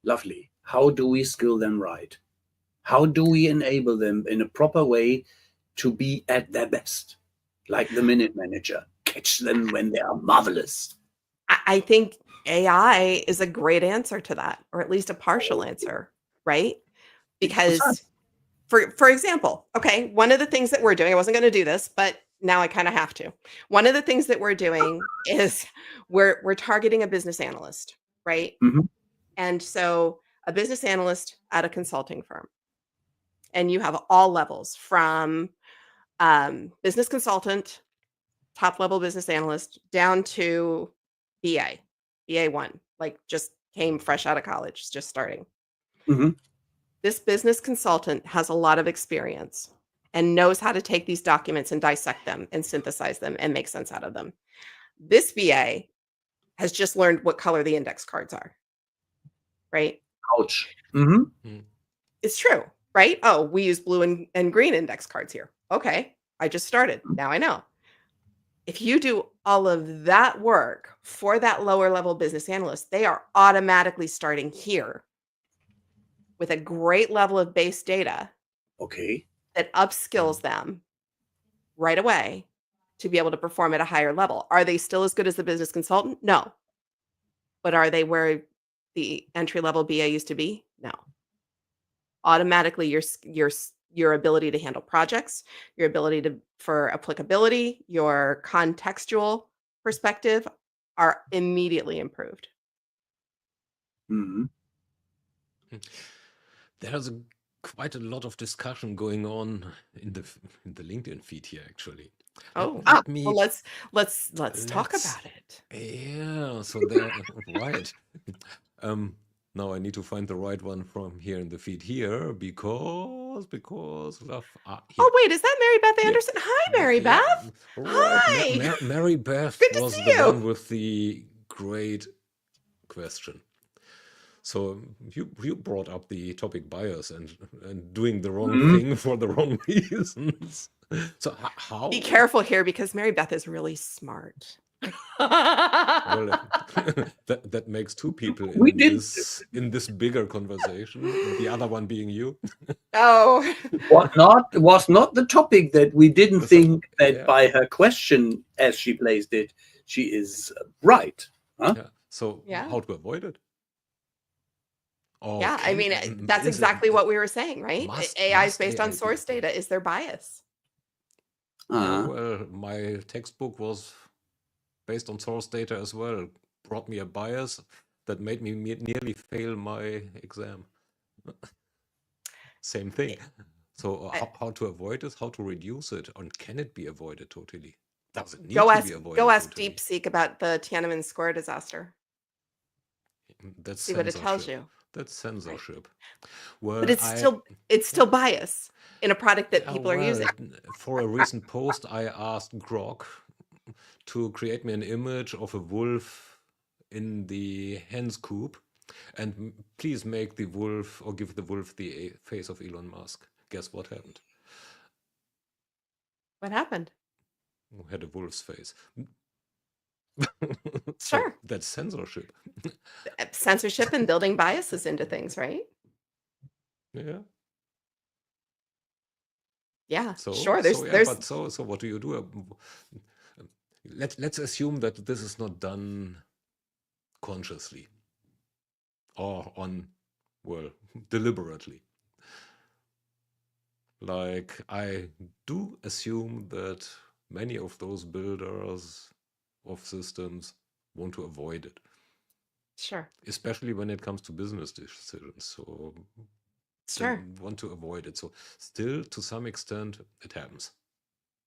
Lovely. How do we skill them right? How do we enable them in a proper way to be at their best? Like the minute manager, catch them when they are marvelous. I think AI is a great answer to that, or at least a partial answer, right? Because for example, okay, one of the things that we're doing, I wasn't going to do this, but now I kind of have to. One of the things that we're doing is we're targeting a business analyst, right? Mhm. And so a business analyst at a consulting firm. And you have all levels from business consultant, top level business analyst, down to BA, BA1, like just came fresh out of college, just starting. Mhm. This business consultant has a lot of experience and knows how to take these documents and dissect them and synthesize them and make sense out of them. This BA has just learned what color the index cards are, right? Ouch. Mhm. It's true, right? Oh, we use blue and green index cards here. Okay, I just started. Now I know. If you do all of that work for that lower level business analyst, they are automatically starting here with a great level of base data Okay. that upskills them right away to be able to perform at a higher level. Are they still as good as the business consultant? No. But are they where the entry-level BA used to be? No. Automatically, your ability to handle projects, your ability for applicability, your contextual perspective are immediately improved. Mhm. There's quite a lot of discussion going on in the LinkedIn feed here, actually. Oh, Let me well, let's talk let's about it. yeah. So there, right. Now I need to find the right one from here in the feed here because love here. Oh, wait, is that Mary Beth Yeah, Anderson? Hi, Mary yeah, Beth. right. Hi. Mary Beth Good to was see the you. one with the great question. So you brought up the topic bias and doing the wrong Mhm. thing for the wrong reasons. So Be how? careful here because Mary Beth is really smart. Well, that makes two people We in did this bigger conversation. The other one being you. Oh, was not the topic that we didn't So think that yeah, by her question as she placed it, she is right. Huh? yeah. So yeah. how to avoid it? Or Yeah, I mean, that's is it exactly what we were saying, right? AI is must based on AI be source data. avoided? Is there bias? Yeah, Uh-huh. well, my textbook was based on source data as well. Brought me a bias that made me nearly fail my exam. Same thing. So I- how to avoid it? How to reduce it? And can it be avoided totally? Does it need Go to ask be go avoided ask totally? DeepSeek about the Tiananmen Square disaster. That's See what it tells censorship. you. That's Right. censorship. But Well, it's still yeah. bias in a product that Yeah, people are using. well, for a recent post, I asked Grok to create me an image of a wolf in the hen's coop, and please make the wolf or give the wolf the face of Elon Musk. Guess what happened? What happened? Had a wolf's face. Sure. So that's censorship. Censorship and building biases into things, right? Yeah. Yeah, So sure. yeah, but so what do you do? Let's assume that this is not done consciously or deliberately. Like, I do assume that many of those builders of systems want to avoid it, Sure. especially when it comes to business decisions. So Sure. they want to avoid it. So still, to some extent, it happens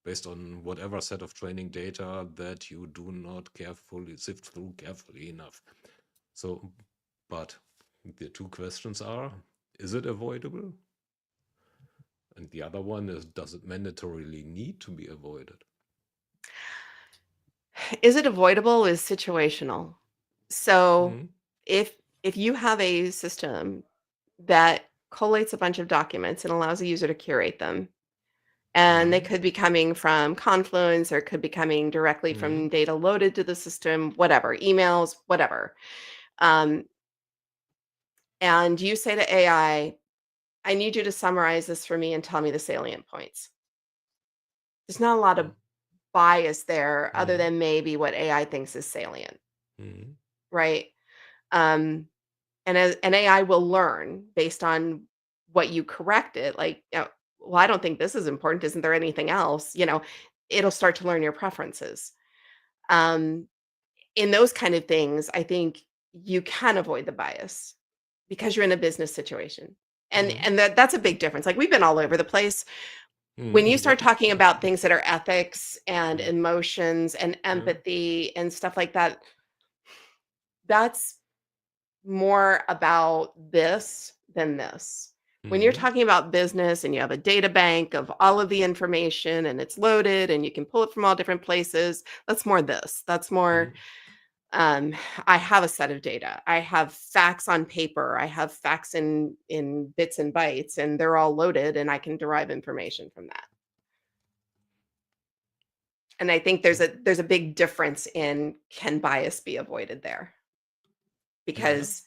based on whatever set of training data that you do not carefully sift through carefully enough. So, but the two questions are, is it avoidable? And the other one is, does it mandatorily need to be avoided? Is it avoidable is situational. So Mhm. if you have a system that collates a bunch of documents and allows a user to curate them, and they Mhm. could be coming from Confluence or could be coming directly from Mhm. data loaded to the system, whatever, emails, whatever. And you say to AI, I need you to summarize this for me and tell me the salient points. There's not a lot of bias there other Mhm. than maybe what AI thinks is salient, Mhm. right? Um, and as an AI will learn based on what you correct it. Like, well, I don't think this is important. Isn't there anything else? It'll start to learn your preferences. Um, in those kind of things, I think you can avoid the bias because you're in a business situation. And Mhm. and that's a big difference. Like we've been all over the place. When you Yeah. start talking about things that are ethics and Yeah. emotions and Yeah. empathy and stuff like that, that's more about this than this. When you're Mhm. talking about business and you have a data bank of all of the information and it's loaded and you can pull it from all different places, that's more this. That's more Mhm. I have a set of data. I have facts on paper. I have facts in bits and bytes, and they're all loaded, and I can derive information from that. And I think there's a big difference in can bias be avoided there? Yeah. Because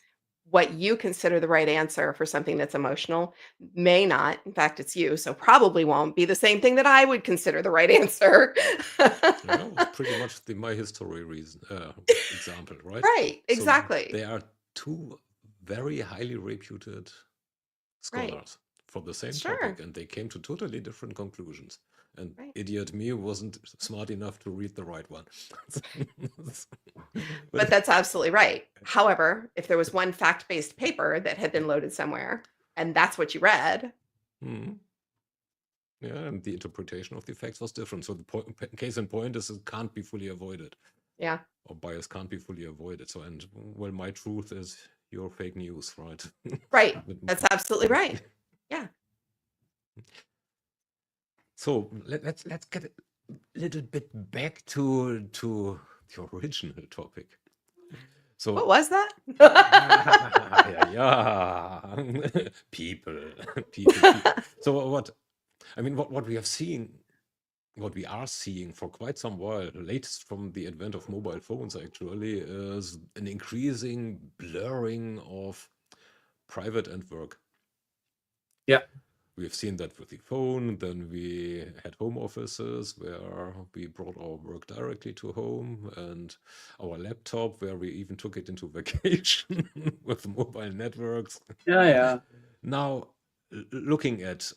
what you consider the right answer for something that's emotional may not, in fact, it's you, so probably won't be the same thing that I would consider the right answer. Yeah, it was pretty much my history example, right? Right, So exactly. there are two very highly reputed Right. scholars for the same Sure. topic, and they came to totally different conclusions. And Right. idiot me wasn't smart enough to read the right one. But that's absolutely right. However, if there was one fact-based paper that had been loaded somewhere and that's what you read, Mhm. Yeah, and the interpretation of the facts was different. So the case in point is it can't be fully avoided, yeah, or bias can't be fully avoided. So, and well, my truth is your fake news, right? right. That's absolutely right. Yeah. So let's get a little bit back to the original topic. What So was that? yeah, people. So what we are seeing for quite some while, latest from the advent of mobile phones actually, is an increasing blurring of private and work. Yeah. We've seen that with the phone, then we had home offices where we brought our work directly to home, and our laptop where we even took it into vacation with mobile networks. Yeah. Now, looking at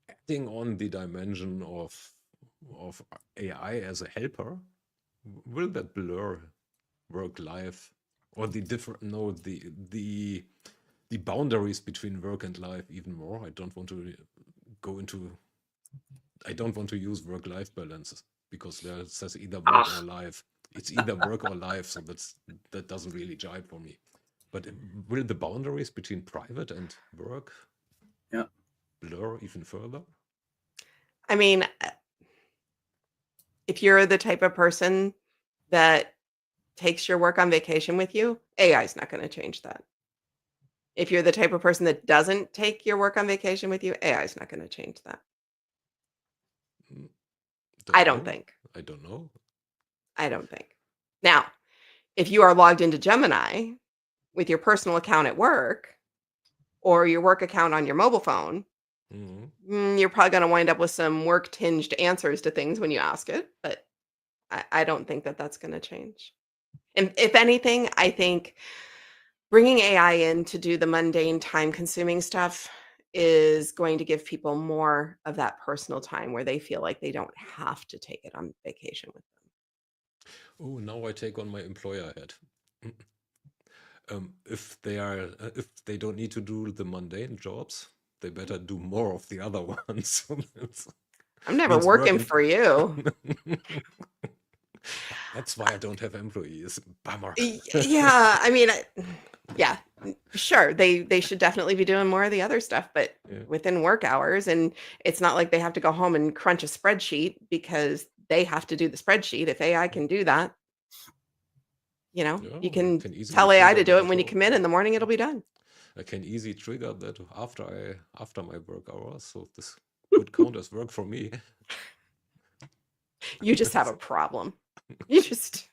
adding on the dimension of AI as a helper, will that blur work life or the boundaries between work and life even more? I don't want to use work-life balance because there it says either work or life. It's either work or life, so that doesn't really jive for me. But will the boundaries between private and work blur even further? I mean, if you're the type of person that takes your work on vacation with you, AI is not going to change that. If you're the type of person that doesn't take your work on vacation with you, AI is not going to change that. I don't think. I don't know. I don't think. Now, if you are logged into Gemini with your personal account at work or your work account on your mobile phone, you're probably going to wind up with some work-tinged answers to things when you ask it, but I don't think that that's going to change. And if anything, I think bringing AI in to do the mundane, time-consuming stuff is going to give people more of that personal time where they feel like they don't have to take it on vacation with them. Oh, now I take on my employer hat. If they don't need to do the mundane jobs, they better do more of the other ones. I'm never working for you. That's why I don't have employees. Bummer. Yeah, I mean, yeah, sure. They should definitely be doing more of the other stuff, but within work hours. And it's not like they have to go home and crunch a spreadsheet because they have to do the spreadsheet. If AI can do that, you can tell AI to do it. When you come in the morning, it'll be done. I can easily trigger that after my work hours, so this would count as work for me. You just have a problem. You just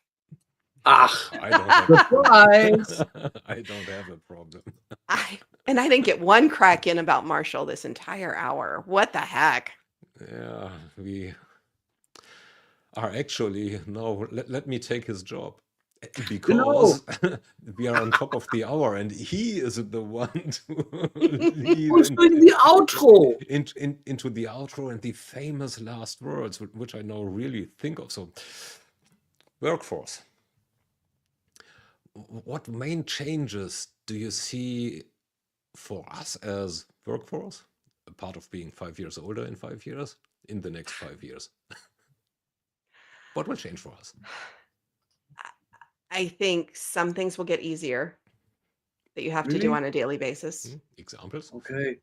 I don't have surprise. I don't have a problem. I didn't get one crack in about Marshall this entire hour. What the heck? Yeah, we are actually no. Let me take his job because we are on top of the hour, and he is the one to lead Who's doing the outro? into the outro and the famous last words, which I now really think of. So, workforce. What main changes do you see for us as workforce, a part of being 5 years older in 5 years, in the next 5 years? What will change for us? I think some things will get easier that you have to do on a daily basis. Examples? Okay.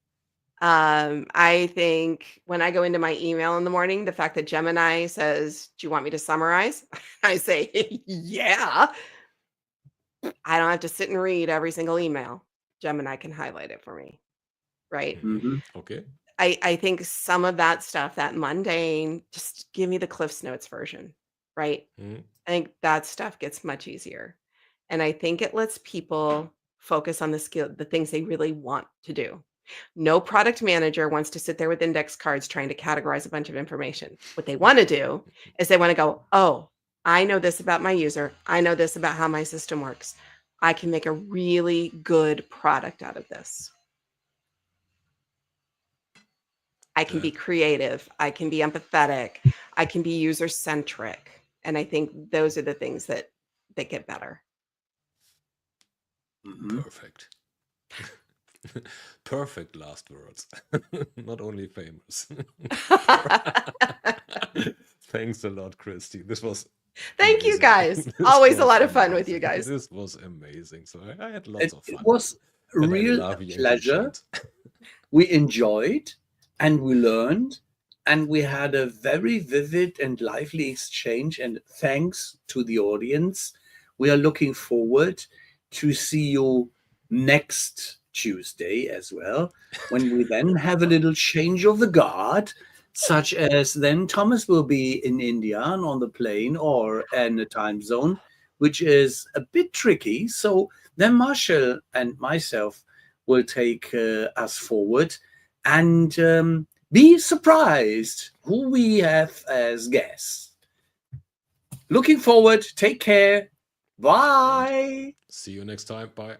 I think when I go into my email in the morning, the fact that Gemini says, "Do you want me to summarize?" I say, "Yeah." I don't have to sit and read every single email. Gemini can highlight it for me, right? Okay. I think some of that stuff, that mundane, just give me the Cliff's Notes version, right? I think that stuff gets much easier. And I think it lets people focus on the things they really want to do. No product manager wants to sit there with index cards trying to categorize a bunch of information. What they want to do is they want to go, oh, I know this about my user. I know this about how my system works. I can make a really good product out of this. I can be creative. I can be empathetic. I can be user-centric. And I think those are the things that get better. Perfect. Perfect last words. Not only famous. Thanks a lot, Kristy. This was Thank you amazing. guys. This Always a was lot of fun with amazing. you guys. This was amazing. So I had lots of It fun. was And I real love Yankee pleasure. chat. We enjoyed and we learned and we had a very vivid and lively exchange. And thanks to the audience. We are looking forward to see you next Tuesday as well, when we then have a little change of the guard, such as then Thomas will be in India and on the plane or in a time zone, which is a bit tricky. So then Marshall and myself will take us forward and be surprised who we have as guests. Looking forward. Take care. Bye. See you next time. Bye.